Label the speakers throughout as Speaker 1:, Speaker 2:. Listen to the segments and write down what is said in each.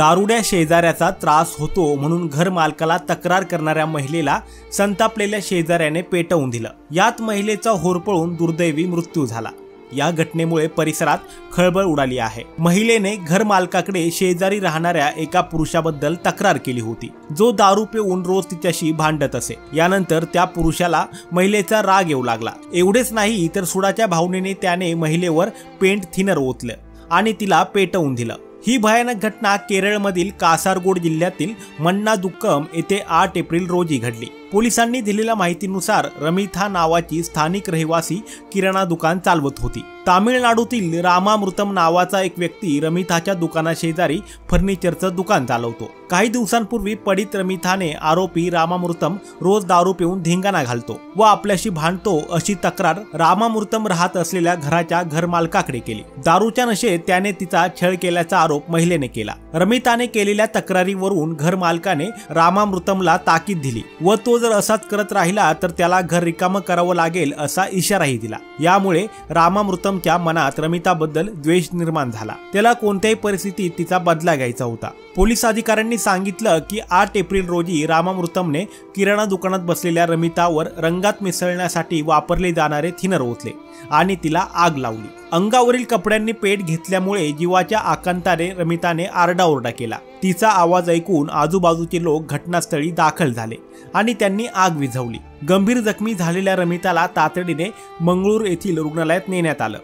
Speaker 1: दारुड्या शेजाऱ्याचा त्रास होतो म्हणून घर मालकाला तक्रार करणाऱ्या महिलेला संतापलेल्या शेजाऱ्याने पेटवून दिलं। यात महिलेचा होरपळून दुर्दैवी मृत्यू झाला। या घटनेमुळे परिसरात खळबळ उडाली आहे। महिलेने घर मालकाकडे शेजारी राहणाऱ्या एका पुरुषाबद्दल तक्रार केली होती, जो दारू पिऊन रोज तिच्याशी भांडत असे। यानंतर त्या पुरुषाला महिलेचा राग येऊ लागला। एवढेच नाही तर सुडाच्या भावनेने त्याने महिलेवर पेंट थिनर ओतलं आणि तिला पेटवून दिलं। ही भयानक घटना केरळमधील कासारगोड जिल्ह्यातील मन्नादुक्कम येथे 8 एप्रिल रोजी घडली। पोलिसांनी दिलेल्या माहितीनुसार रमिथा नावाची स्थानिक रहिवासी किराणा दुकान चालवत होती। तामिळनाडूतील रामामृतम नावाचा एक व्यक्ती रमिथाच्या दुकानाशेजारी फर्निचरचं दुकान चालवतो। काही दिवसांपूर्वी पडित रमिथाने आरोपी रामामृतम रोज दारू पिऊन धिंगाणा घालतो व आपल्याशी भांडतो अशी तक्रार रामामृतम राहत असलेल्या घराच्या घरमालकाकडे केली। दारूच्या नशेत त्याने तिचा छळ केल्याचा आरोप महिलेने केला। रमिताने केलेल्या तक्रारीवरून घरमालकाने रामामृतमला ताकीद दिली व तो जर असाच करत राहिला तर त्याला घर रिकामं करावं लागेल असा इशाराही दिला। यामुळे रामामृतमच्या मनात रमिताबद्दल द्वेष निर्माण झाला। त्याला कोणत्याही परिस्थितीत तिचा बदला घ्यायचा होता। पोलीस अधिकाऱ्यांनी सांगितलं की 8 एप्रिल रोजी रामामृतमने किराणा दुकानात बसलेल्या रमितावर रंगात मिसळण्यासाठी वापरले जाणारे थिनर ओतले आणि तिला आग लावली। अंगावरील कपड्यांनी पेट घेतल्यामुळे जीवाच्या आकांताने रमिताने आरडाओरडा केला। तिचा आवाज ऐकून आजूबाजूचे लोक घटनास्थळी दाखल झाले आणि त्यांनी आग विझवली। गंभीर जखमी झालेल्या रमिताला तातडीने मंगळूर येथील रुग्णालयात नेण्यात आलं।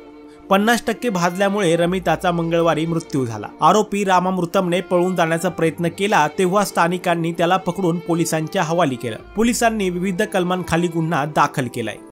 Speaker 1: 50% भाजल्यामुळे रमिताचा मंगळवारी मृत्यू झाला। आरोपी रामामृतमने पळून जाण्याचा प्रयत्न केला तेव्हा स्थानिकांनी त्याला पकडून पोलिसांच्या हवाली केलं। पोलिसांनी विविध कलमांखाली गुन्हा दाखल केलाय।